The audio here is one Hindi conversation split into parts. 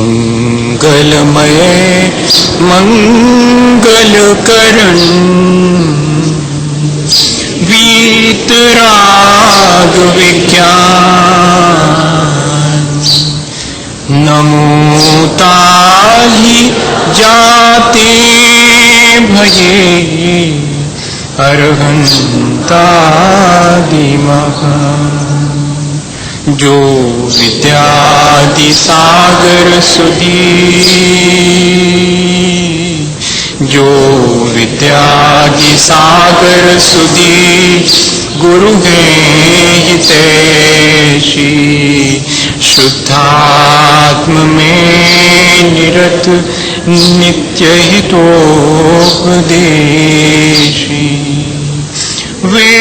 मंगलमय मंगलकरण वीतराग विज्ञान नमो ताहि जाते भजे अरहंतादिमः जो विद्यादि सागर सुधी जो विद्यादि सागर सुधी गुरु हैं हितैषी शुद्धात्म में निरत नित्य हितोपदेशी वे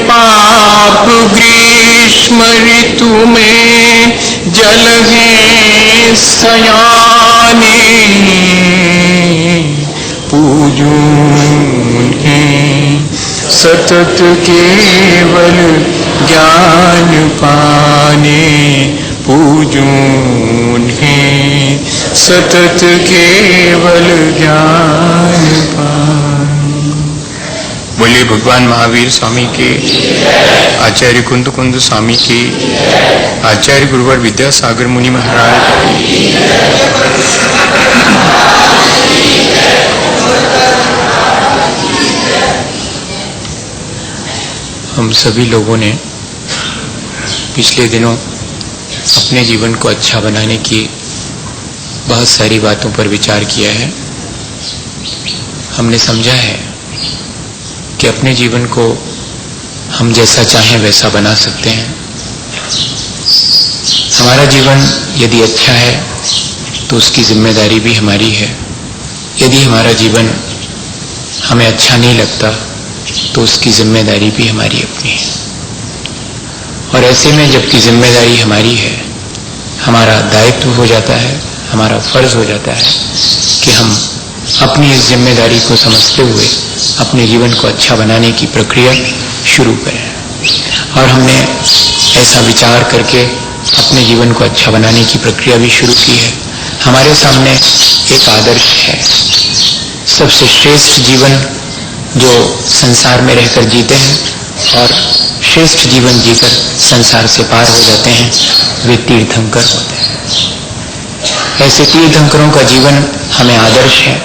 पाप ग्रीष्म ऋतु में जल हैं सयाने पूजूं उन्हें सतत केवल ज्ञान पाने पूजूं उन्हें सतत केवल ज्ञान पाने। बोलिए भगवान महावीर स्वामी के, आचार्य कुंद कुंद स्वामी के, आचार्य गुरुवर विद्यासागर मुनि महाराज। हम सभी लोगों ने पिछले दिनों अपने जीवन को अच्छा बनाने की बहुत सारी बातों पर विचार किया है। हमने समझा है कि अपने जीवन को हम जैसा चाहें वैसा बना सकते हैं। हमारा जीवन यदि अच्छा है तो उसकी जिम्मेदारी भी हमारी है। यदि हमारा जीवन हमें अच्छा नहीं लगता तो उसकी जिम्मेदारी भी हमारी अपनी है। और ऐसे में जबकि जिम्मेदारी हमारी है, हमारा दायित्व हो जाता है, हमारा फर्ज हो जाता है कि हम अपनी इस जिम्मेदारी को समझते हुए अपने जीवन को अच्छा बनाने की प्रक्रिया शुरू करें। और हमने ऐसा विचार करके अपने जीवन को अच्छा बनाने की प्रक्रिया भी शुरू की है। हमारे सामने एक आदर्श है। सबसे श्रेष्ठ जीवन जो संसार में रहकर जीते हैं और श्रेष्ठ जीवन जीकर संसार से पार हो जाते हैं, वे तीर्थंकर होते हैं। ऐसे तीर्थंकरों का जीवन हमें आदर्श है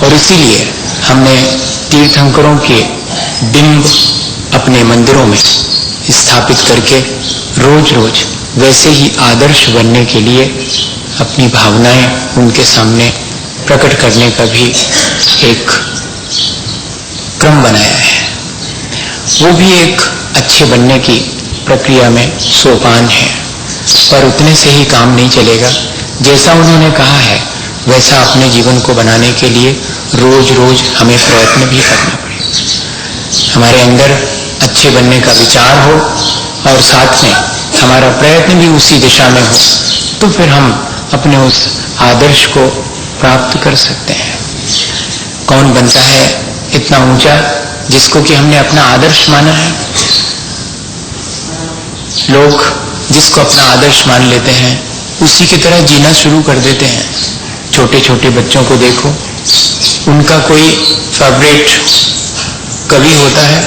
और इसीलिए हमने तीर्थंकरों के बिंब अपने मंदिरों में स्थापित करके रोज रोज वैसे ही आदर्श बनने के लिए अपनी भावनाएं उनके सामने प्रकट करने का भी एक क्रम बनाया है। वो भी एक अच्छे बनने की प्रक्रिया में सोपान है, पर उतने से ही काम नहीं चलेगा। जैसा उन्होंने कहा है वैसा अपने जीवन को बनाने के लिए रोज रोज हमें प्रयत्न भी करना पड़ेगा। हमारे अंदर अच्छे बनने का विचार हो और साथ में हमारा प्रयत्न भी उसी दिशा में हो, तो फिर हम अपने उस आदर्श को प्राप्त कर सकते हैं। कौन बनता है इतना ऊंचा जिसको कि हमने अपना आदर्श माना है? लोग जिसको अपना आदर्श मान लेते हैं उसी की तरह जीना शुरू कर देते हैं। छोटे छोटे बच्चों को देखो, उनका कोई फेवरेट कवि होता है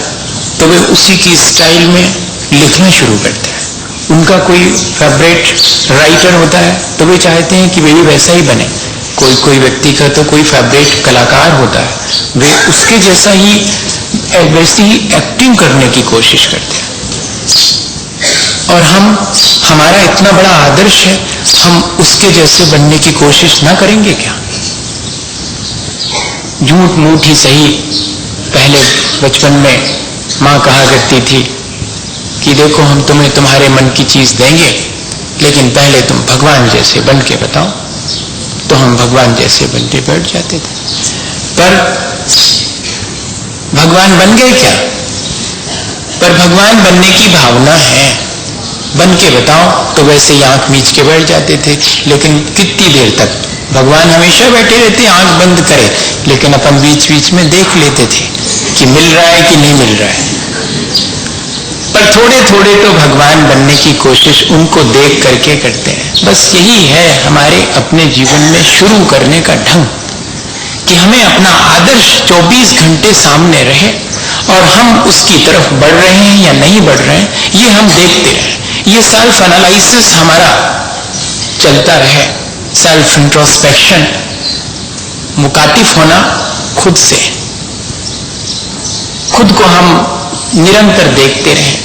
तो वे उसी की स्टाइल में लिखना शुरू करते हैं। उनका कोई फेवरेट राइटर होता है तो वे चाहते हैं कि वे भी वैसा ही बने। कोई व्यक्ति का तो कोई फेवरेट कलाकार होता है, वे उसके जैसा ही वैसी ही एक्टिंग करने की कोशिश करते हैं। और हमारा इतना बड़ा आदर्श है, हम उसके जैसे बनने की कोशिश ना करेंगे क्या? झूठ मूठ ही सही, पहले बचपन में माँ कहा करती थी कि देखो हम तुम्हें तुम्हारे मन की चीज देंगे, लेकिन पहले तुम भगवान जैसे बन के बताओ। तो हम भगवान जैसे बनते बैठ जाते थे। पर भगवान बन गए क्या? पर भगवान बनने की भावना है, बन के बताओ तो वैसे ही आंख मीच के बैठ जाते थे। लेकिन कितनी देर तक? भगवान हमेशा बैठे रहते, आंख बंद करे, लेकिन अपन बीच बीच में देख लेते थे कि मिल रहा है कि नहीं मिल रहा है। पर थोड़े थोड़े तो भगवान बनने की कोशिश उनको देख करके करते हैं। बस यही है हमारे अपने जीवन में शुरू करने का ढंग, कि हमें अपना आदर्श 24 घंटे सामने रहे और हम उसकी तरफ बढ़ रहे हैं या नहीं बढ़ रहे हैं, ये हम देखते रहें। ये सेल्फ एनालिसिस हमारा चलता रहे, सेल्फ इंट्रोस्पेक्शन, मुकातिफ होना खुद से, खुद को हम निरंतर देखते रहें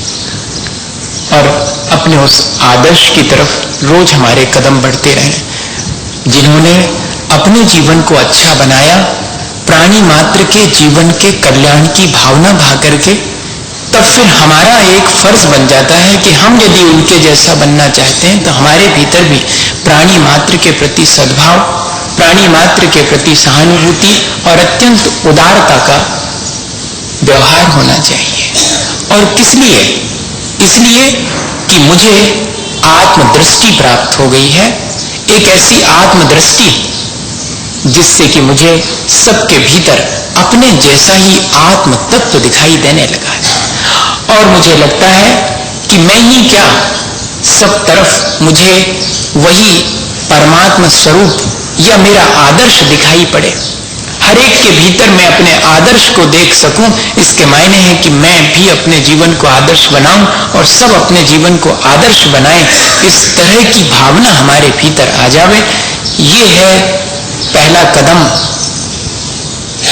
और अपने उस आदर्श की तरफ रोज हमारे कदम बढ़ते रहें। जिन्होंने अपने जीवन को अच्छा बनाया, प्राणी मात्र के जीवन के कल्याण की भावना भा करके, तब फिर हमारा एक फर्ज बन जाता है कि हम यदि उनके जैसा बनना चाहते हैं तो हमारे भीतर भी प्राणी मात्र के प्रति सद्भाव, प्राणी मात्र के प्रति सहानुभूति और अत्यंत उदारता का व्यवहार होना चाहिए। और किस लिए? इसलिए कि मुझे आत्मदृष्टि प्राप्त हो गई है, एक ऐसी आत्मदृष्टि जिससे कि मुझे सबके भीतर अपने जैसा ही आत्म तत्व दिखाई देने लगा है। और मुझे लगता है कि मैं ही क्या, सब तरफ मुझे वही परमात्मा स्वरूप या मेरा आदर्श दिखाई पड़े। हर एक के भीतर मैं अपने आदर्श को देख सकूं, इसके मायने हैं कि मैं भी अपने जीवन को आदर्श बनाऊं और सब अपने जीवन को आदर्श बनाएं। इस तरह की भावना हमारे भीतर आ जावे। ये है पहला कदम,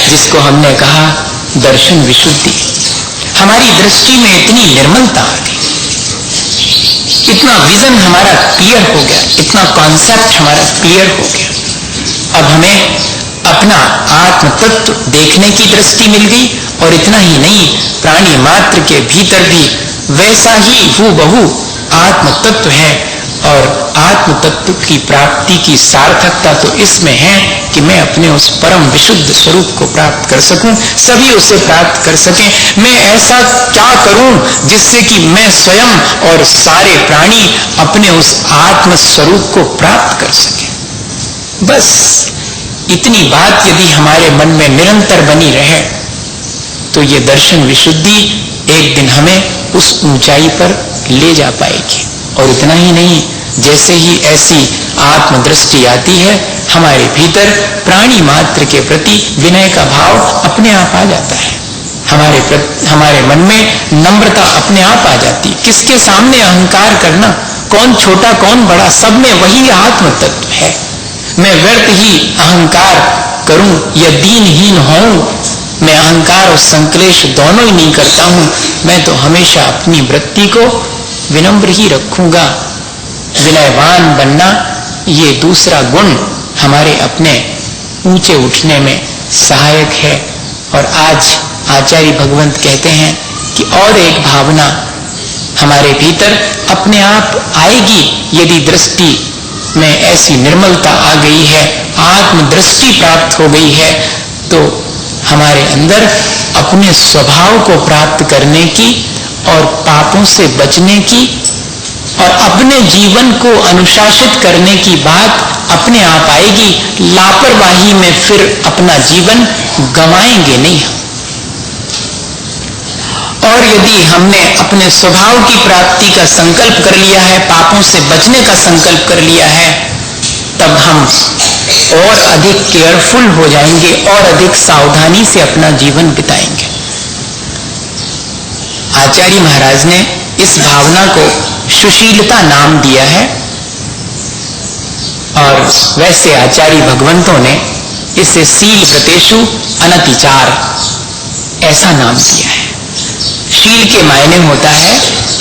जिसको हमने कहा दर्शन विशुद्धि। हमारी दृष्टि में इतनी निर्मलता आ गई, इतना विजन हमारा क्लियर हो गया, इतना कॉन्सेप्ट हमारा क्लियर हो गया। अब हमें अपना आत्म तत्व देखने की दृष्टि मिल गई। और इतना ही नहीं, प्राणी मात्र के भीतर भी वैसा ही हूबहू आत्म तत्व है। और आत्म तत्व की प्राप्ति की सार्थकता तो इसमें है कि मैं अपने उस परम विशुद्ध स्वरूप को प्राप्त कर सकूं, सभी उसे प्राप्त कर सकें। मैं ऐसा क्या करूं जिससे कि मैं स्वयं और सारे प्राणी अपने उस आत्म स्वरूप को प्राप्त कर सकें। बस इतनी बात यदि हमारे मन में निरंतर बनी रहे तो ये दर्शन विशुद्धि एक दिन हमें उस ऊंचाई पर ले जा पाएगी। और इतना ही नहीं, जैसे ही ऐसी आत्मदृष्टि आती है, हमारे भीतर प्राणी मात्र के प्रति विनय का भाव अपने आप आ जाता है। हमारे मन में नम्रता अपने आप आ जाती। किसके सामने अहंकार करना, कौन छोटा कौन बड़ा, सब में वही आत्म तत्व है। मैं व्यर्थ ही अहंकार करूं या दीनहीन हूं, मैं अहंकार और संक्लेश दोनों ही नहीं करता हूं। मैं तो हमेशा अपनी वृत्ति को विनम्र ही रखूंगा। विनयवान बनना ये दूसरा गुण हमारे अपने ऊंचे उठने में सहायक है। और आज आचार्य भगवंत कहते हैं कि और एक भावना हमारे भीतर अपने आप आएगी यदि दृष्टि में ऐसी निर्मलता आ गई है, आत्मदृष्टि प्राप्त हो गई है, तो हमारे अंदर अपने स्वभाव को प्राप्त करने की और पापों से बचने की और अपने जीवन को अनुशासित करने की बात अपने आप आएगी। लापरवाही में फिर अपना जीवन गंवाएंगे नहीं। और यदि हमने अपने स्वभाव की प्राप्ति का संकल्प कर लिया है, पापों से बचने का संकल्प कर लिया है, तब हम और अधिक केयरफुल हो जाएंगे और अधिक सावधानी से अपना जीवन बिताएंगे। आचार्य महाराज ने इस भावना को सुशीलता नाम दिया है और वैसे आचार्य भगवंतों ने इसे शील व्रतेषु अनतिचार ऐसा नाम दिया है। शील के मायने होता है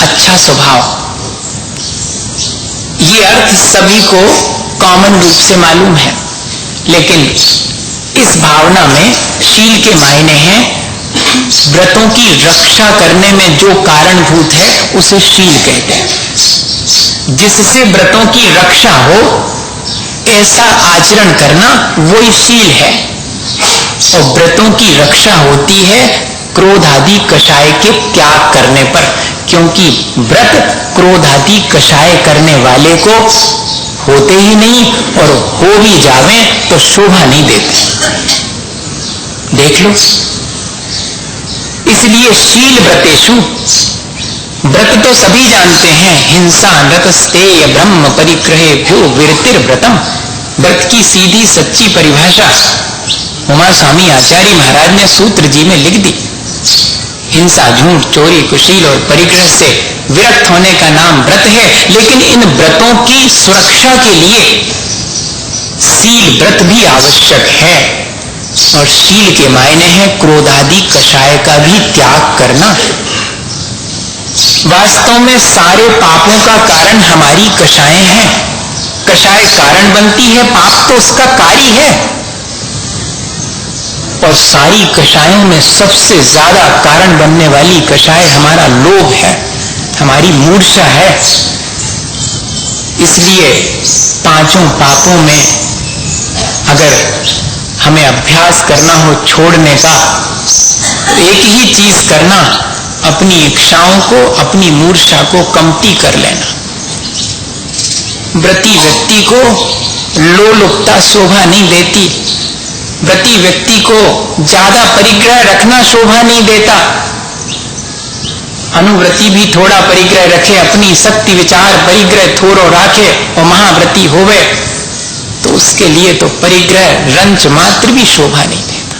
अच्छा स्वभाव। ये अर्थ सभी को कॉमन रूप से मालूम है, लेकिन इस भावना में शील के मायने हैं व्रतों की रक्षा करने में जो कारणभूत है उसे शील कहते हैं। जिससे व्रतों की रक्षा हो ऐसा आचरण करना वही शील है। और व्रतों की रक्षा होती है क्रोध आदि कषाय के त्याग करने पर, क्योंकि व्रत क्रोध आदि कषाय करने वाले को होते ही नहीं और हो भी जावे तो शोभा नहीं देते। देख लो, इसलिए शील व्रतेषु व्रत तो सभी जानते हैं, हिंसा नृतस्तेय ब्रह्म परिग्रहे भ्यो विरतिर व्रतम। व्रत की सीधी सच्ची परिभाषा उमा स्वामी आचार्य महाराज ने सूत्र जी में लिख दी। हिंसा, झूठ, चोरी, कुशील और परिग्रह से विरक्त होने का नाम व्रत है। लेकिन इन व्रतों की सुरक्षा के लिए शील व्रत भी आवश्यक है, और शील के मायने हैं क्रोधादि कषाय का भी त्याग करना। वास्तव में सारे पापों का कारण हमारी कषाएं हैं। कषाय कारण बनती है, पाप तो उसका कार्य है। और सारी कषायों में सबसे ज्यादा कारण बनने वाली कषाय हमारा लोभ है, हमारी मूर्छा है। इसलिए पांचों पापों में अगर हमें अभ्यास करना हो छोड़ने का, तो एक ही चीज करना, अपनी इच्छाओं को, अपनी मूर्छा को कमती कर लेना। व्रती व्यक्ति को लोलुपता शोभा नहीं देती, व्रती व्यक्ति को ज्यादा परिग्रह रखना शोभा नहीं देता। अनुव्रती भी थोड़ा परिग्रह रखे, अपनी शक्ति विचार परिग्रह थोड़ो राखे और महाव्रती होवे, तो उसके लिए तो परिग्रह रंच मात्र भी शोभा नहीं देता।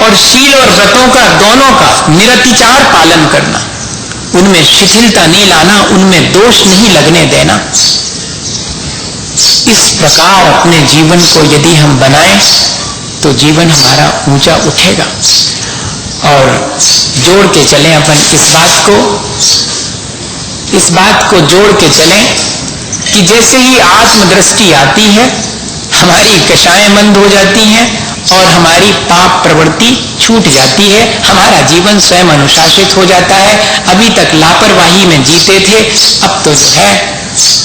और शील और व्रतों का, दोनों का निरतिचार पालन करना, उनमें शिथिलता नहीं लाना, उनमें दोष नहीं लगने देना। इस प्रकार अपने जीवन को यदि हम बनाएं तो जीवन हमारा ऊंचा उठेगा। और जोड़ के चलें अपन इस बात को जोड़ के चलें कि जैसे ही आत्मदृष्टि आती है, हमारी कषाएं बंद हो जाती हैं और हमारी पाप प्रवृत्ति छूट जाती है, हमारा जीवन स्वयं अनुशासित हो जाता है। अभी तक लापरवाही में जीते थे, अब तो जो है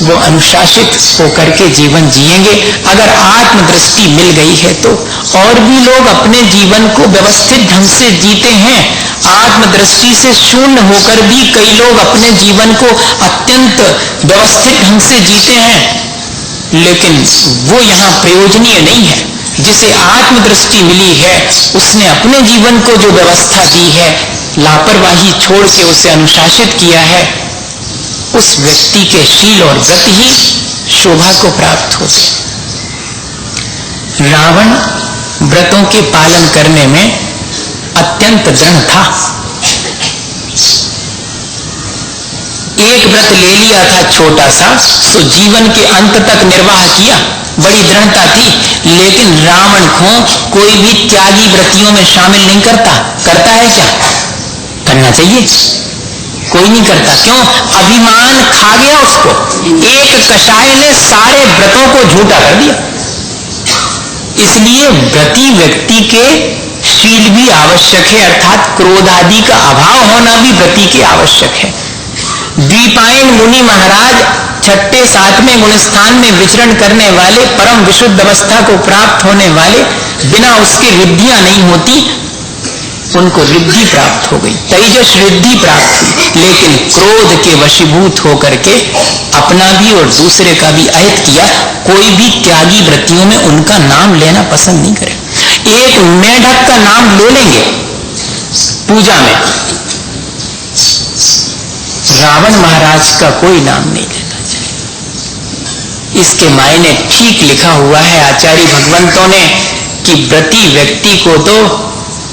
वो अनुशासित होकर के जीवन जिएंगे। अगर आत्मदृष्टि मिल गई है तो और भी लोग अपने जीवन को व्यवस्थित ढंग से जीते हैं। आत्मदृष्टि से शून्य होकर भी कई लोग अपने जीवन को अत्यंत व्यवस्थित ढंग से जीते हैं, लेकिन वो यहाँ प्रयोजनीय नहीं है। जिसे आत्मदृष्टि मिली है, उसने अपने जीवन को जो व्यवस्था दी है, लापरवाही छोड़ के उसे अनुशासित किया है, उस व्यक्ति के शील और व्रत ही शोभा को प्राप्त होते। रावण व्रतों के पालन करने में अत्यंत दृढ़ था। एक व्रत ले लिया था छोटा सा, तो जीवन के अंत तक निर्वाह किया, बड़ी दृढ़ता थी। लेकिन रावण को कोई भी त्यागी व्रतियों में शामिल नहीं करता है क्या? करना चाहिए, कोई नहीं करता। क्यों? अभिमान खा गया उसको। एक कषाय ने सारे व्रतों को झूठा कर दिया। इसलिए व्रती व्यक्ति के शील भी आवश्यक है, अर्थात क्रोध आदि का अभाव होना भी व्रती के आवश्यक है। द्वीपायन मुनि महाराज छठे सातवें गुणस्थान में विचरण करने वाले, परम विशुद्ध अवस्था को प्राप्त होने वाले, बिना उसके रिद्धियां नहीं होती, उनको रिद्धि प्राप्त हो गई, तेजस रिद्धि प्राप्त हुई। लेकिन क्रोध के वशीभूत होकर के अपना भी और दूसरे का भी अहित किया। कोई भी त्यागी व्रतियों में उनका नाम लेना पसंद नहीं करे। एक मेढक का नाम ले लेंगे पूजा में, रावण महाराज का कोई नाम नहीं लेना चाहिए। इसके मायने ठीक लिखा हुआ है आचार्य भगवंतों ने कि व्रती व्यक्ति को तो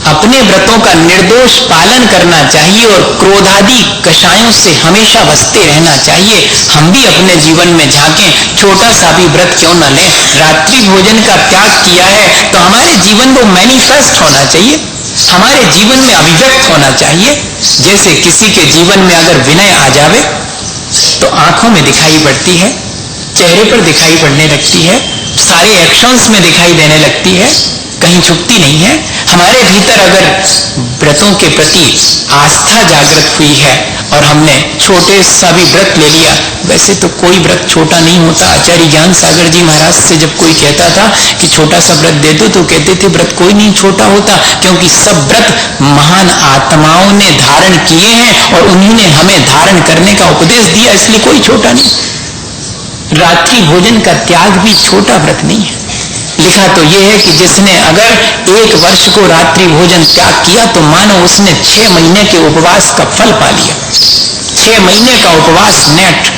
अपने व्रतों का निर्दोष पालन करना चाहिए और क्रोधादि कषायों से हमेशा बचते रहना चाहिए। हम भी अपने जीवन में झांकें, छोटा सा भी व्रत क्यों न लें। रात्रि भोजन का त्याग किया है तो हमारे जीवन को मैनिफेस्ट होना चाहिए, हमारे जीवन में अभिव्यक्त होना चाहिए। जैसे किसी के जीवन में अगर विनय आ जावे तो आंखों में दिखाई पड़ती है, चेहरे पर दिखाई पड़ने लगती है, सारे एक्शंस में दिखाई देने लगती है, कहीं छुपती नहीं है। हमारे भीतर अगर व्रतों के प्रति आस्था जागृत हुई है और हमने छोटे सा भी व्रत ले लिया, वैसे तो कोई व्रत छोटा नहीं होता। आचार्य ज्ञान सागर जी महाराज से जब कोई कहता था कि छोटा सा व्रत दे दो, तो कहते थे व्रत कोई नहीं छोटा होता, क्योंकि सब व्रत महान आत्माओं ने धारण किए हैं और उन्हीं ने हमें धारण करने का उपदेश दिया, इसलिए कोई छोटा नहीं। रात्रि भोजन का त्याग भी छोटा व्रत नहीं है। लिखा तो यह है कि जिसने अगर 1 वर्ष को रात्रि भोजन त्याग किया तो मानो उसने 6 महीने के उपवास का फल पा लिया। 6 महीने का उपवास नेट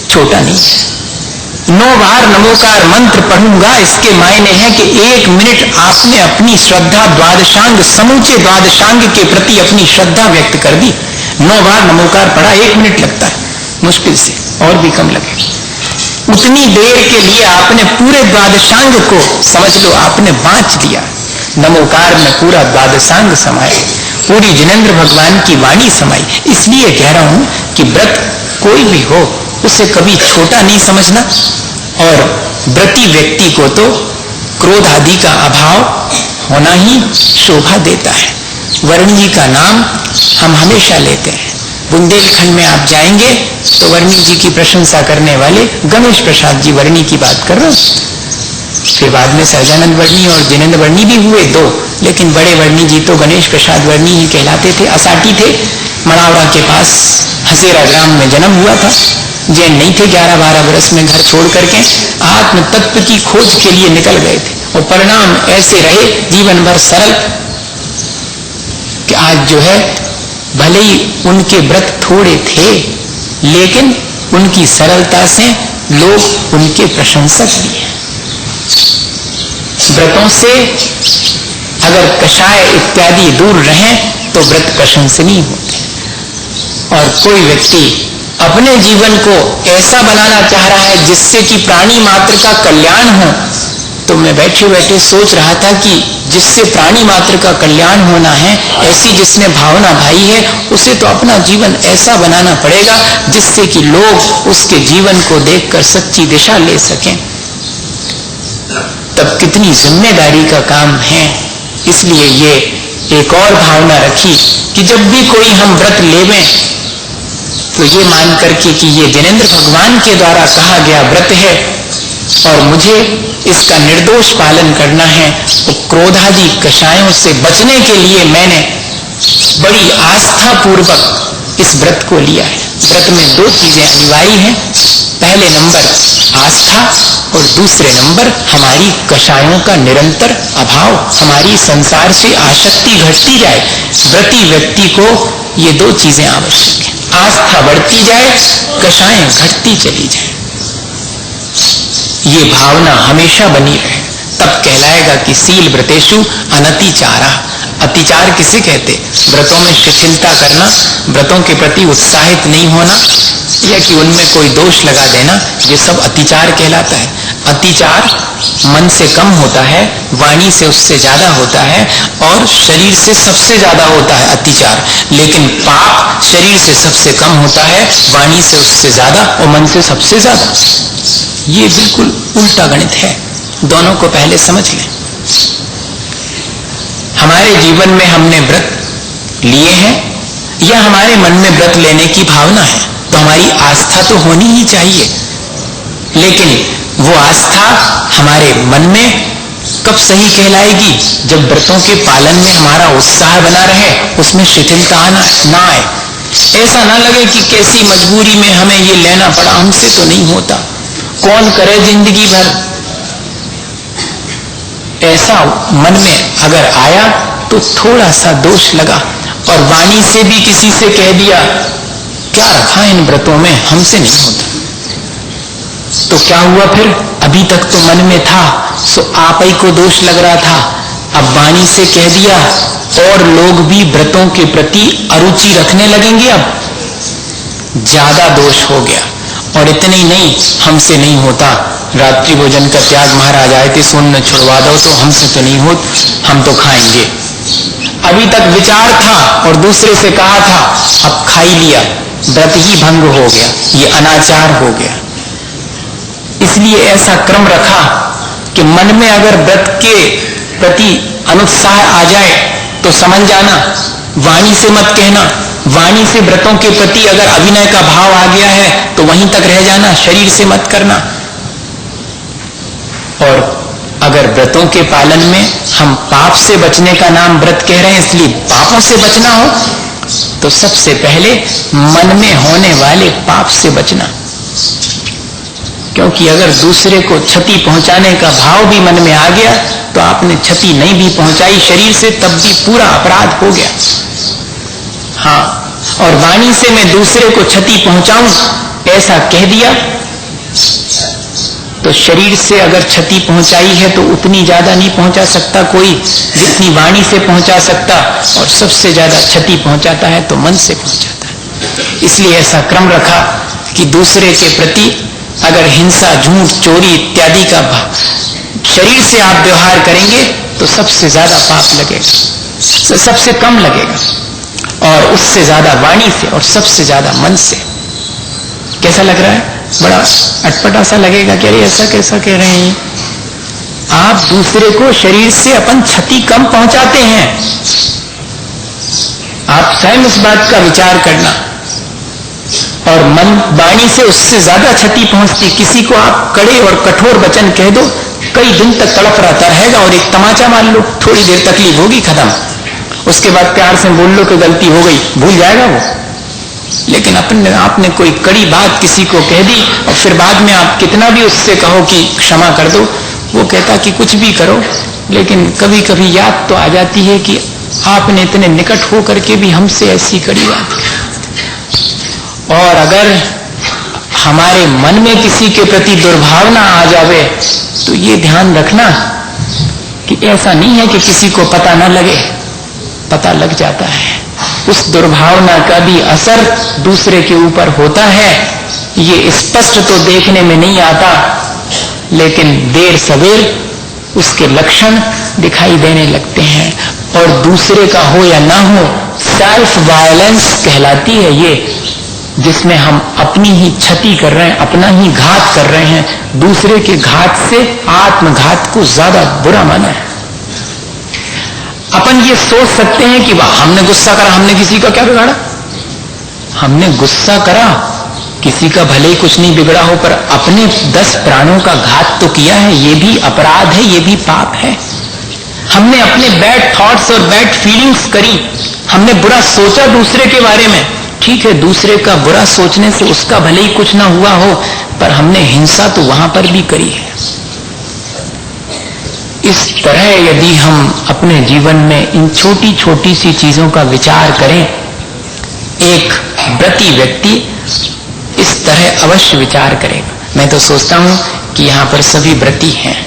छोटा नहीं है। 9 बार नमोकार मंत्र पढ़ूंगा, इसके मायने हैं कि 1 मिनट आपने अपनी श्रद्धा द्वादशांग, समूचे द्वादशांग के प्रति अपनी श्रद्धा व्यक्त कर दी। 9 बार नमोकार पढ़ा, 1 मिनट लगता है मुश्किल से, और भी कम लगे। उतनी देर के लिए आपने पूरे द्वादशांग को, समझ लो, आपने बांच लिया। नमोकार में पूरा द्वादशांग समाया, पूरी जिनेंद्र भगवान की वाणी समाई। इसलिए कह रहा हूं कि व्रत कोई भी हो उसे कभी छोटा नहीं समझना। और व्रती व्यक्ति को तो क्रोध आदि का अभाव होना ही शोभा देता है। वर्णी जी का नाम हम हमेशा लेते हैं। बुंदेलखंड में आप जाएंगे तो वर्णी जी की प्रशंसा करने वाले गणेश प्रसाद जी वर्णी की बात कर रहे हैं। फिर बाद में सहजानंद वर्णी और जिनेंद्र वर्णी भी हुए 2, लेकिन बड़े वर्णी जी तो गणेश प्रसाद वर्णी ही कहलाते थे। असाटी थे, मड़ावड़ा के पास हसेरा ग्राम में जन्म हुआ था। जैन नहीं थे, 11-12 वर्ष में घर छोड़ करके आत्म तत्व की खोज के लिए निकल गए थे। और परिणाम ऐसे रहे जीवन भर सरल कि आज जो है, भले ही उनके व्रत थोड़े थे, लेकिन उनकी सरलता से लोग उनके प्रशंसक भी हैं। व्रतों से अगर कषाय इत्यादि दूर रहें तो व्रत प्रशंसनीय होते हैं। और कोई व्यक्ति अपने जीवन को ऐसा बनाना चाह रहा है जिससे कि प्राणी मात्र का कल्याण हो, तो मैं बैठे बैठे सोच रहा था कि जिससे प्राणी मात्र का कल्याण होना है, ऐसी जिसने भावना भाई है, उसे तो अपना जीवन ऐसा बनाना पड़ेगा जिससे कि लोग उसके जीवन को देखकर सच्ची दिशा ले सकें। तब कितनी जिम्मेदारी का काम है। इसलिए ये एक और भावना रखी कि जब भी कोई हम व्रत लेवें तो ये मान करके कि ये जिनेंद्र भगवान के द्वारा कहा गया व्रत है और मुझे इसका निर्दोष पालन करना है, तो क्रोधादि कषायों से बचने के लिए मैंने बड़ी आस्था पूर्वक इस व्रत को लिया है। व्रत में 2 चीजें अनिवार्य हैं। पहले नंबर आस्था और दूसरे नंबर हमारी कषायों का निरंतर अभाव, हमारी संसार से आसक्ति घटती जाए। व्रती व्यक्ति को ये 2 चीजें आवश्यक है। आस्था बढ़ती जाए, कषाएं घटती चली जाए। ये भावना हमेशा बनी रहे, तब कहलाएगा कि शील व्रतेषु अनतिचारा। अतिचार किसे कहते? व्रतों में शिथिलता करना, व्रतों के प्रति उत्साहित नहीं होना, या कि उनमें कोई दोष लगा देना, ये सब अतिचार कहलाता है। अतिचार मन से कम होता है, वाणी से उससे ज्यादा होता है, और शरीर से सबसे ज्यादा होता है अतिचार। लेकिन पाप शरीर से सबसे कम होता है, वाणी से उससे ज्यादा और मन से सबसे ज्यादा। ये बिल्कुल उल्टा गणित है। दोनों को पहले समझ लें। हमारे जीवन में हमने व्रत लिए हैं या हमारे मन में व्रत लेने की भावना है, तो हमारी आस्था तो होनी ही चाहिए। लेकिन वो आस्था हमारे मन में कब सही कहलाएगी? जब व्रतों के पालन में हमारा उत्साह बना रहे, उसमें शिथिलता ना आए। ऐसा ना लगे कि कैसी मजबूरी में हमें ये लेना पड़ा, हमसे तो नहीं होता, कौन करे जिंदगी भर। ऐसा मन में अगर आया तो थोड़ा सा दोष लगा, और वाणी से भी किसी से कह दिया क्या रखा इन व्रतों में, हमसे नहीं होता, तो क्या हुआ फिर? अभी तक तो मन में था, सो आप ही को दोष लग रहा था, अब वाणी से कह दिया और लोग भी व्रतों के प्रति अरुचि रखने लगेंगे, अब ज्यादा दोष हो गया। और इतने ही नहीं, हमसे नहीं होता, रात्रि भोजन का त्याग महाराज आए थे, सुन छुड़वा दो, तो हमसे तो नहीं होत, हम तो खाएंगे। अभी तक विचार था और दूसरे से कहा था, अब खा ही लिया, व्रत ही भंग हो गया, ये अनाचार हो गया। इसलिए ऐसा क्रम रखा कि मन में अगर व्रत के प्रति अनुत्साह आ जाए तो समझ जाना, वाणी से मत कहना। वाणी से व्रतों के प्रति अगर अभिनय का भाव आ गया है तो वहीं तक रह जाना, शरीर से मत करना। और अगर व्रतों के पालन में हम पाप से बचने का नाम व्रत कह रहे हैं, इसलिए पापों से बचना हो तो सबसे पहले मन में होने वाले पाप से बचना, क्योंकि अगर दूसरे को क्षति पहुंचाने का भाव भी मन में आ गया तो आपने क्षति नहीं भी पहुंचाई शरीर से, तब भी पूरा अपराध हो गया। हाँ, और वाणी से मैं दूसरे को क्षति पहुंचाऊं ऐसा कह दिया तो शरीर से अगर क्षति पहुंचाई है तो उतनी ज्यादा नहीं पहुंचा सकता कोई जितनी वाणी से पहुंचा सकता, और सबसे ज्यादा क्षति पहुंचाता है तो मन से पहुंचाता है। इसलिए ऐसा क्रम रखा कि दूसरे के प्रति अगर हिंसा, झूठ, चोरी इत्यादि का शरीर से आप व्यवहार करेंगे तो सबसे ज्यादा पाप लगेगा, सबसे कम लगेगा, और उससे ज्यादा वाणी से और सबसे ज्यादा मन से। कैसा लग रहा है? बड़ा अटपटा सा लगेगा कि अरे ऐसा कैसा कह रहे हैं। आप दूसरे को शरीर से अपन क्षति कम पहुंचाते हैं। आप स्वयं इस बात का विचार करना, और मन वाणी से उससे ज्यादा क्षति पहुंचती। किसी को आप कड़े और कठोर वचन कह दो, कई दिन तक तड़प रहता रहेगा, और एक तमाचा मार लो, थोड़ी देर तकलीफ होगी, खत्म। उसके बाद प्यार से बोल लो कि गलती हो गई, भूल जाएगा वो। लेकिन आपने कोई कड़ी बात किसी को कह दी और फिर बाद में आप कितना भी उससे कहो कि क्षमा कर दो, वो कहता कि कुछ भी करो, लेकिन कभी कभी याद तो आ जाती है कि आपने इतने निकट हो करके भी हमसे ऐसी कड़ी बात। और अगर हमारे मन में किसी के प्रति दुर्भावना आ जावे तो ये ध्यान रखना कि ऐसा नहीं है कि किसी को पता न लगे, पता लग जाता है। उस दुर्भावना का भी असर दूसरे के ऊपर होता है। ये स्पष्ट तो देखने में नहीं आता, लेकिन देर सवेर उसके लक्षण दिखाई देने लगते हैं। और दूसरे का हो या ना हो, सेल्फ वायलेंस कहलाती है ये, जिसमें हम अपनी ही क्षति कर रहे हैं, अपना ही घात कर रहे हैं। दूसरे के घात से आत्मघात को ज्यादा बुरा माना है। अपन ये सोच सकते हैं कि वाह हमने गुस्सा करा, हमने किसी का क्या बिगाड़ा। हमने गुस्सा करा, किसी का भले ही कुछ नहीं बिगड़ा हो, पर अपने 10 प्राणों का घात तो किया है। ये भी अपराध है, ये भी पाप है। हमने अपने बैड थॉट्स और बैड फीलिंग्स करी, हमने बुरा सोचा दूसरे के बारे में। ठीक है, दूसरे का बुरा सोचने से उसका भले ही कुछ ना हुआ हो, पर हमने हिंसा तो वहां पर भी करी है। इस तरह यदि हम अपने जीवन में इन छोटी छोटी सी चीजों का विचार करें, एक व्रती व्यक्ति इस तरह अवश्य विचार करेगा। मैं तो सोचता हूं कि यहाँ पर सभी व्रती हैं।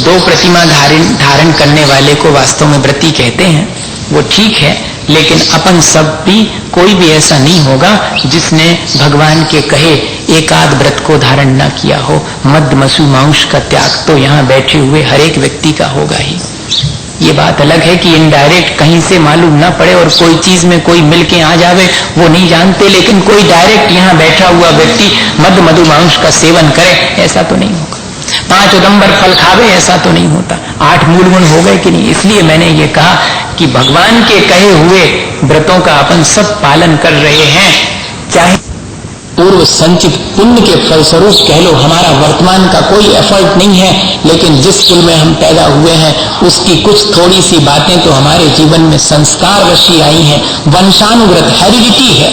2 प्रतिमा धारण करने वाले को वास्तव में व्रती कहते हैं, वो ठीक है, लेकिन अपन सब भी, कोई भी ऐसा नहीं होगा जिसने भगवान के कहे एकाध व्रत को धारण न किया हो। मद्य मसु मांस का त्याग तो यहाँ बैठे हुए हर एक व्यक्ति का होगा ही। ये बात अलग है कि इनडायरेक्ट कहीं से मालूम ना पड़े और कोई चीज में कोई मिलके आ जावे, वो नहीं जानते, लेकिन कोई डायरेक्ट यहाँ बैठा हुआ व्यक्ति मद्य मधु मांस का सेवन करे, ऐसा तो नहीं होगा। 5 उदंबर फल खावे, ऐसा तो नहीं होता। 8 मूल गुण हो गए कि नहीं। इसलिए मैंने ये कहा कि भगवान के कहे हुए व्रतों का अपन सब पालन कर रहे हैं, चाहे पूर्व संचित पुण्य के फलस्वरूप कह लो। हमारा वर्तमान का कोई एफर्ट नहीं है, लेकिन जिस कुल में हम पैदा हुए हैं उसकी कुछ थोड़ी सी बातें तो हमारे जीवन में संस्कारवशी आई हैं। वंशानुगत हेरिडिटी है,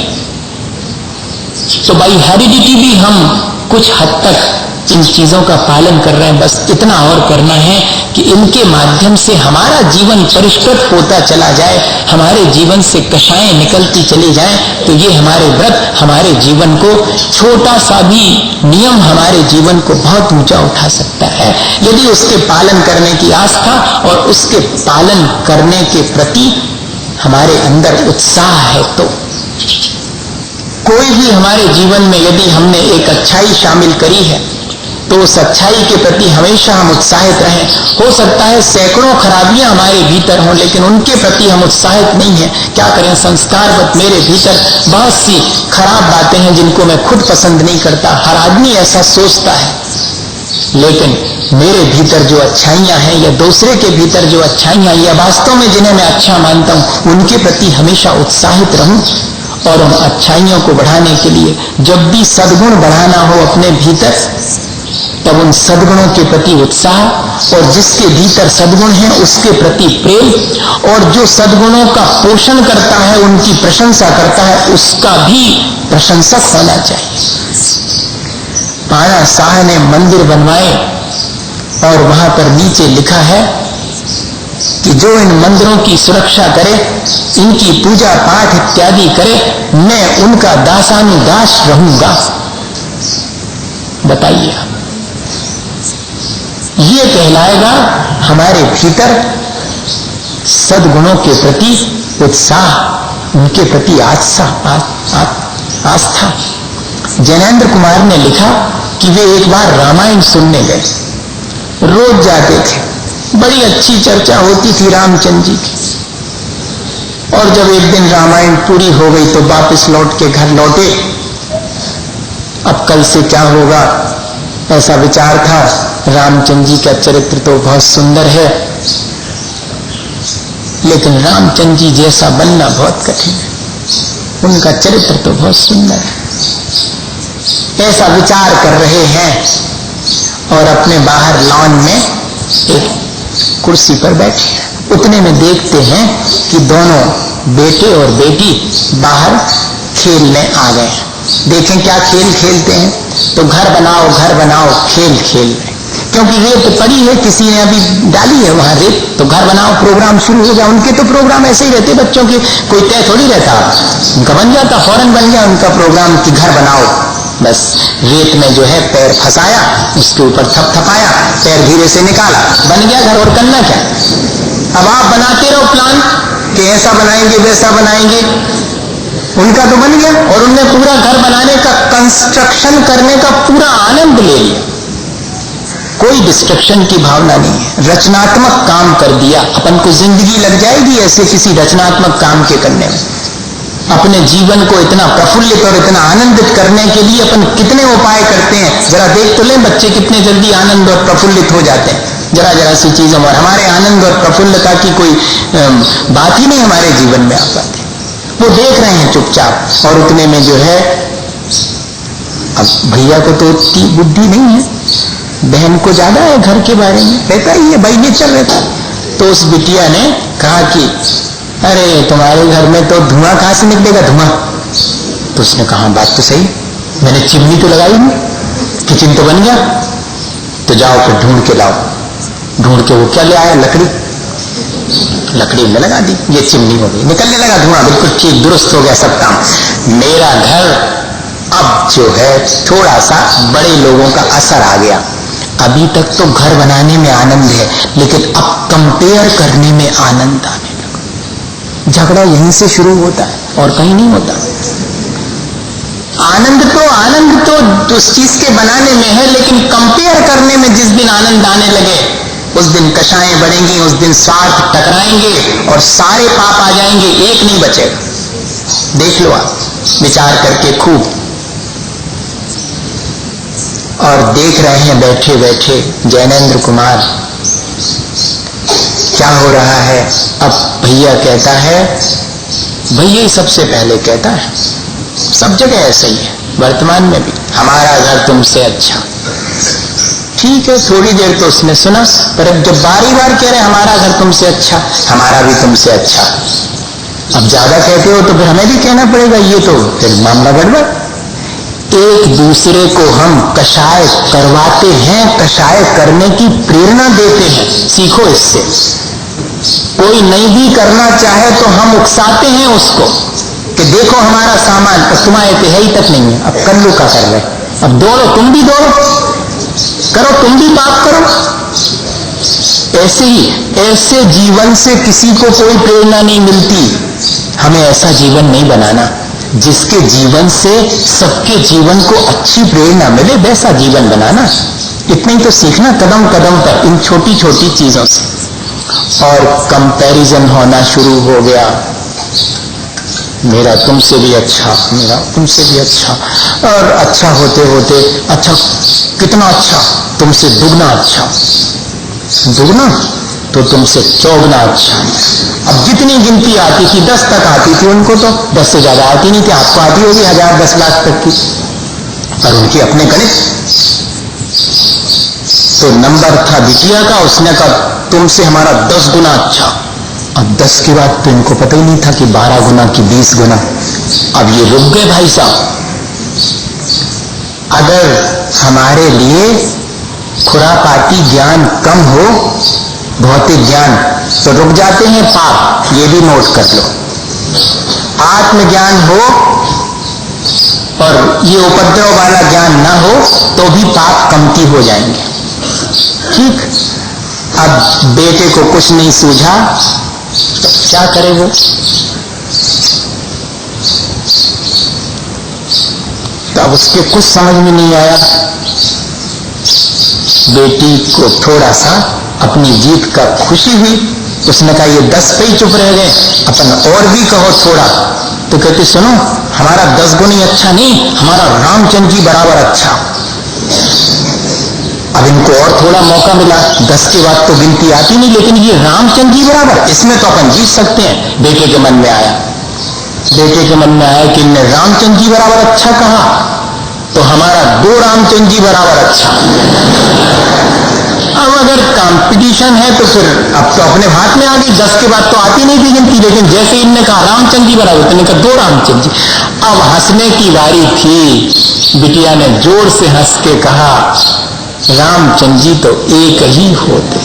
तो बाई हेरिडिटी भी हम कुछ हद तक इन चीजों का पालन कर रहे हैं। बस इतना और करना है कि इनके माध्यम से हमारा जीवन परिष्कृत होता चला जाए, हमारे जीवन से कषायें निकलती चली जाए, तो ये हमारे व्रत हमारे जीवन को, छोटा सा भी नियम हमारे जीवन को बहुत ऊंचा उठा सकता है, यदि उसके पालन करने की आस्था और उसके पालन करने के प्रति हमारे अंदर उत्साह है। तो कोई भी हमारे जीवन में यदि हमने एक अच्छाई शामिल करी है तो उस अच्छाई के प्रति हमेशा हम उत्साहित रहें। हो सकता है सैकड़ों खराबियां हमारे भीतर हों, लेकिन उनके प्रति हम उत्साहित नहीं हैं। क्या करें, संस्कारवत मेरे भीतर बहुत सी खराब बातें हैं जिनको मैं खुद पसंद नहीं करता। हर आदमी ऐसा सोचता है, लेकिन मेरे भीतर जो अच्छाइयां हैं या दूसरे के भीतर जो अच्छाइयां या वास्तव में जिन्हें मैं अच्छा मानता हूं, उनके प्रति हमेशा उत्साहित रहूं। और उन अच्छाइयों को बढ़ाने के लिए जब भी सद्गुण बढ़ाना हो अपने भीतर, तब उन सद्गुणों के प्रति उत्साह, और जिसके भीतर सद्गुण है उसके प्रति प्रेम, और जो सद्गुणों का पोषण करता है, उनकी प्रशंसा करता है, उसका भी प्रशंसक होना चाहिए। पाणा शाह ने मंदिर बनवाए और वहां पर नीचे लिखा है कि जो इन मंदिरों की सुरक्षा करे, इनकी पूजा पाठ इत्यादि करे, मैं उनका दासानुदास रहूंगा। बताइए, ये कहलाएगा हमारे भीतर सद्गुणों के प्रति उत्साह, उनके प्रति आस्था। जैनेन्द्र कुमार ने लिखा कि वे एक बार रामायण सुनने गए, रोज जाते थे, बड़ी अच्छी चर्चा होती थी रामचंद्र जी की। और जब एक दिन रामायण पूरी हो गई तो वापस लौट के घर लौटे। अब कल से क्या होगा, ऐसा विचार था। रामचंद्र जी का चरित्र तो बहुत सुंदर है, लेकिन रामचंद्र जी जैसा बनना बहुत कठिन है, उनका चरित्र तो बहुत सुंदर है। ऐसा विचार कर रहे हैं और अपने बाहर लॉन में एक कुर्सी पर बैठे हैं। उतने में देखते हैं कि दोनों बेटे और बेटी बाहर खेलने आ गए हैं। देखें क्या खेल खेलते हैं, तो घर बनाओ खेल खेल रहे, क्योंकि रेत पड़ी है, किसी ने अभी डाली है वहां रेत, तो घर बनाओ प्रोग्राम शुरू हो गया। उनके तो प्रोग्राम ऐसे ही रहते, बच्चों के कोई तय थोड़ी रहता, उनका बन जाता, फौरन बन गया उनका प्रोग्राम कि घर बनाओ। बस रेत में जो है पैर फंसाया, उसके ऊपर थपथपाया, पैर धीरे से निकाला, बन गया घर। और करना क्या, अब आप बनाते रहो प्लान कि ऐसा बनाएंगे वैसा बनाएंगे, उनका तो बन गया। और उनने पूरा घर बनाने का, कंस्ट्रक्शन करने का पूरा आनंद ले लिया, कोई डिस्ट्रक्शन की भावना नहीं है, रचनात्मक काम कर दिया। अपन को जिंदगी लग जाएगी ऐसे किसी रचनात्मक काम के करने में। अपने जीवन को इतना प्रफुल्लित और इतना आनंदित करने के लिए अपन कितने उपाय करते हैं, जरा देख तो लें बच्चे कितने जल्दी आनंद और प्रफुल्लित हो जाते हैं जरा जरा सी चीजों में। हमारे आनंद और प्रफुल्लता की कोई बात ही नहीं हमारे जीवन में आ पाती। वो देख रहे हैं चुपचाप, और उतने में जो है, अब भैया को तो उतनी बुद्धि नहीं है, बहन को ज्यादा है घर के बारे में, रहता ही है भाई नेचर रहता। तो उस बिटिया ने कहा कि अरे तुम्हारे घर में तो धुआं कहां से निकलेगा, धुआं। तो उसने कहा बात तो सही, मैंने चिमनी तो लगाई नहीं, किचन तो बन गया, तो जाओ फिर ढूंढ के लाओ। ढूंढ के वो क्या ले आया, लकड़ी में लगा दी, ये चिमनी हो गई, निकलने लगा धुआं, बिल्कुल ठीक दुरुस्त हो गया सब काम। मेरा घर अब जो है थोड़ा सा बड़े लोगों का असर आ गया। अभी तक तो घर बनाने में आनंद है, लेकिन अब कंपेयर करने में आनंद आने लगा। झगड़ा यहीं से शुरू होता है और कहीं नहीं होता। आनंद तो उस चीज के बनाने में है, लेकिन कंपेयर करने में जिस दिन आनंद आने लगे, उस दिन कषाएं बढ़ेंगी, उस दिन स्वार्थ टकराएंगे और सारे पाप आ जाएंगे, एक नहीं बचेगा। देख लो आप विचार करके खूब। और देख रहे हैं बैठे बैठे जैनेन्द्र कुमार क्या हो रहा है। अब भैया कहता है, भैया सबसे पहले कहता है, सब जगह ऐसा ही है, वर्तमान में भी, हमारा घर तुमसे अच्छा। ठीक है, थोड़ी देर तो उसने सुना, पर अब जब बारी बार कह रहे हमारा घर तुमसे अच्छा, हमारा भी तुमसे अच्छा, अब ज्यादा कहते हो तो फिर हमें भी कहना पड़ेगा, ये तो फिर मामला गड़बड़। एक दूसरे को हम कषाय करवाते हैं, कषाय करने की प्रेरणा देते हैं, सीखो इससे। कोई नहीं भी करना चाहे तो हम उकसाते हैं उसको कि देखो हमारा सामान, और तुम्हारे पे है ही तक नहीं है, अब कल्लू का कर रहे, अब दौड़ो, तुम भी दौड़ो, करो तुम भी पाप करो। ऐसे ही, ऐसे जीवन से किसी को कोई प्रेरणा नहीं मिलती। हमें ऐसा जीवन नहीं बनाना जिसके जीवन से सबके जीवन को अच्छी प्रेरणा मिले, वैसा जीवन बनाना। इतना ही तो सीखना कदम कदम पर, इन छोटी छोटी चीजों से। और कंपैरिजन होना शुरू हो गया, मेरा तुमसे भी अच्छा, मेरा तुमसे भी अच्छा, और अच्छा होते होते, अच्छा कितना अच्छा, तुमसे दुगना अच्छा, दुगना तो तुमसे चौगुना अच्छा। अब जितनी गिनती आती थी, 10 तक आती थी, उनको तो 10 से ज्यादा आती नहीं थी, आपको आती होगी 1000 10 लाख तक की, और उनके अपने गणित। तो नंबर था बिटिया का, उसने कहा तुमसे हमारा 10 गुना अच्छा। अब 10 के बाद तो इनको पता ही नहीं था कि 12 गुना की 20 गुना। अब ये रुक गए भाई साहब, अगर हमारे लिए खुरापाती ज्ञान कम हो, भौतिक ज्ञान, तो रुक जाते हैं पाप, ये भी नोट कर लो। आत्मज्ञान हो और ये उपद्रव वाला ज्ञान ना हो तो भी पाप कमती हो जाएंगे। ठीक, अब बेटे को कुछ नहीं सूझा तो क्या करे वो? तो अब उसके कुछ समझ में नहीं आया। बेटी को थोड़ा सा अपनी जीत का खुशी हुई, उसने कहा ये 10 पे ही चुप रह गए, अपन और भी कहो थोड़ा। तो कहती सुनो, हमारा 10 गुनी अच्छा नहीं, हमारा रामचंद्र जी बराबर अच्छा। अब इनको और थोड़ा मौका मिला, 10 के बाद तो गिनती आती नहीं, लेकिन ये रामचंद्र जी बराबर, इसमें तो अपन जीत सकते हैं। बेटे के मन में आया, बेटे के मन में आया कि इनने रामचंद्र जी बराबर अच्छा कहा, तो हमारा 2 रामचंद्र जी बराबर अच्छा। अब अगर कंपटीशन है तो फिर अब तो अपने हाथ में आ गई, 10 के बाद तो आती नहीं थी गिनती, लेकिन जैसे इनने कहा रामचंद्र जी बराबर, तो इन्होंने कहा 2 रामचंद्र जी। अब हंसने की बारी थी, बिटिया ने जोर से हंस के कहा रामचंद्र जी तो एक ही होते।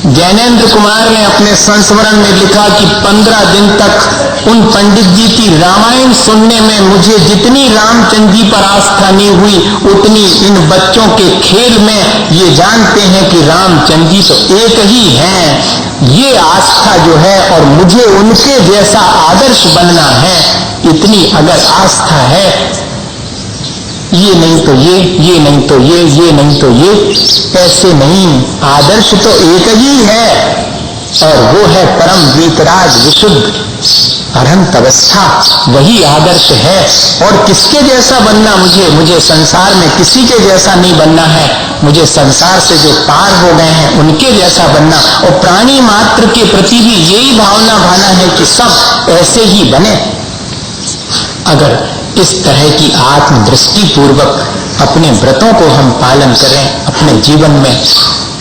ज्ञानेंद्र कुमार ने अपने संस्मरण में लिखा कि 15 दिन तक उन पंडित जी की रामायण सुनने में मुझे जितनी रामचंद्र जी पर आस्था नहीं हुई, उतनी इन बच्चों के खेल में ये जानते हैं कि रामचंद्र जी तो एक ही हैं। ये आस्था जो है, और मुझे उनके जैसा आदर्श बनना है, इतनी अगर आस्था है, ये नहीं तो ये नहीं तो ये नहीं तो ये, ऐसे नहीं। आदर्श तो एक ही है, और वो है परम वीतराग विशुद्ध अनंत अवस्था, वही आदर्श है। और किसके जैसा बनना मुझे संसार में किसी के जैसा नहीं बनना है, मुझे संसार से जो पार हो गए हैं उनके जैसा बनना। और प्राणी मात्र के प्रति भी यही भावना भाना है कि सब ऐसे ही बने। अगर इस तरह की आत्मदृष्टि पूर्वक अपने व्रतों को हम पालन करें, अपने जीवन में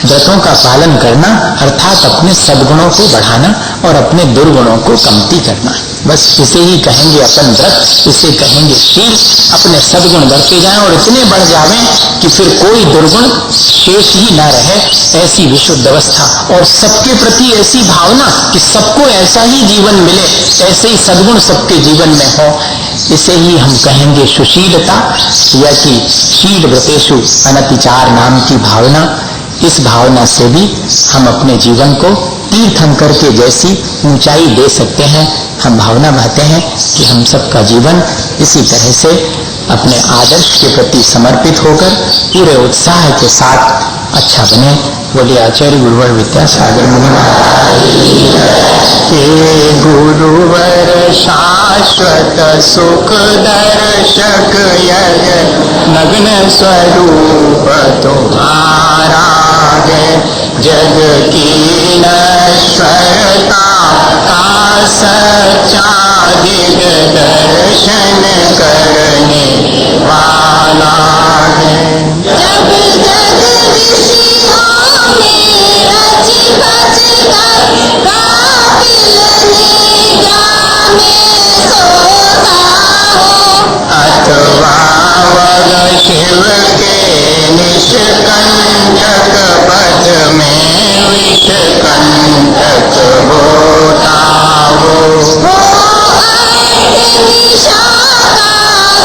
व्रतों का पालन करना अर्थात अपने सद्गुणों को बढ़ाना और अपने दुर्गुणों को कमती करना, बस इसे ही कहेंगे अपन व्रत, इसे कहेंगे शील। अपने सद्गुण बढ़ते जाएं और इतने बढ़ जावें कि फिर कोई दुर्गुण शेष ही ना रहे, ऐसी विशुद्ध अवस्था। और सबके प्रति ऐसी भावना कि सबको ऐसा ही जीवन मिले, ऐसे ही सद्गुण सबके जीवन में हो, इसे ही हम कहेंगे सुशीलता, या कि शील व्रतेषु अनतिचार नाम की भावना। इस भावना से भी हम अपने जीवन को तीर्थंकर के जैसी ऊंचाई दे सकते हैं। हम भावना बहते हैं कि हम सबका जीवन इसी तरह से अपने आदर्श के प्रति समर्पित होकर पूरे उत्साह के साथ अच्छा बने। बोलिए आचार्य गुरुवर विद्यासागर मुनि महाराज। हे गुरुवर शाश्वत सुख दर्शक यज्ञ नग्न स्वरूप तुम्हारा है, जग की नश्वरता का सच्चा दिग दर्शन करने वाला है। जब जग विषयों में रच बच कर काबिल निद्रा में सोता हो, अथवा वह शिव के निष्कंटक पथ में विषकंटक होता हो। अर्थ निशा का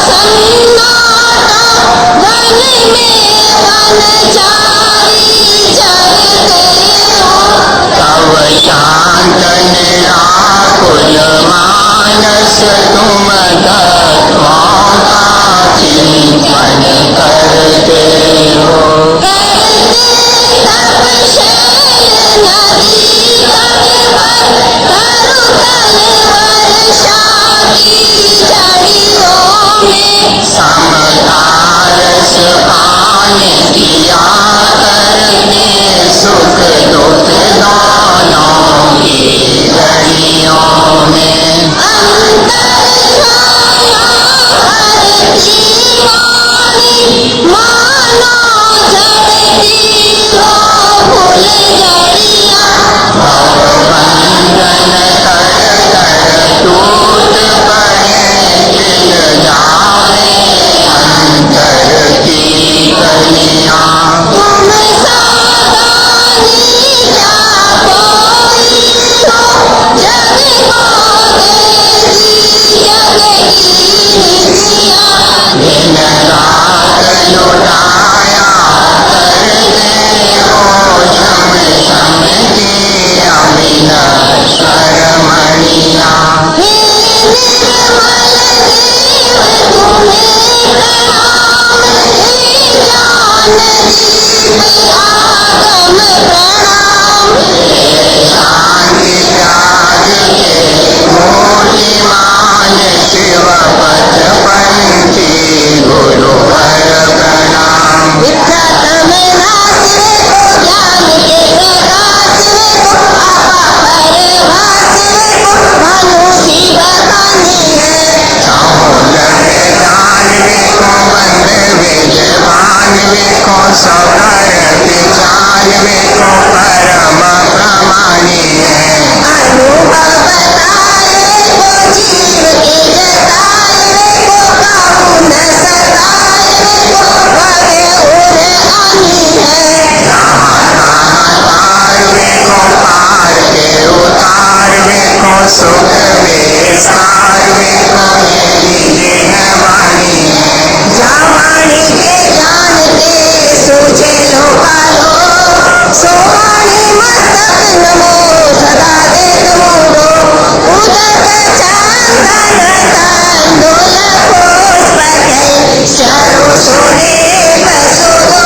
आगम प्रणाम। शांति त्याग के मूर्तिमान शिव पथ पंथी गुरुवर प्रणाम। विख्यात में नासिरे को ज्ञान के प्रकाशिरे को आपा परभासिरे को भानु भी बतानी है। जानवे को बंद वेद भानवे को सौकर जानवे को परम प्रमाणी है। अनुभव बताए को जीव के जताए को काहू न सताए को भवे उर आनी है। तारवे को पार के उतारवे को सुख विस्तारवे को मेरी जिन वाणी है। जावाणी के जानते सूझे लो पालो सोवाणी मस्तक नमो सदा देत मोरो उदक चांदन तांडोल पुष्प के चारों सोने बसुरो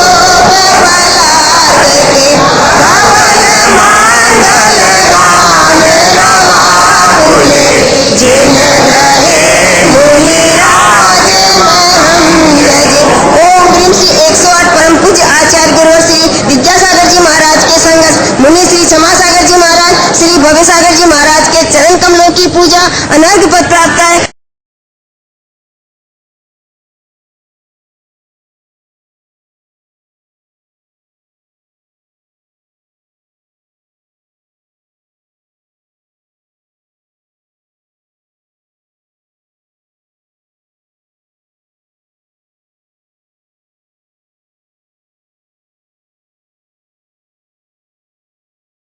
पलाद के भवन मांगल गान रवा बोले जिन रहे मुनिराज महम यजे। ओम ग्रीम श्री 108 परम पूज्य आचार्य गुरुवर श्री विद्यासागर जी महाराज के संगत मुनि श्री क्षमासागर जी महाराज श्री भव्यसागर जी महाराज के चरण कमलों की पूजा अनर्घ पद प्राप्त है।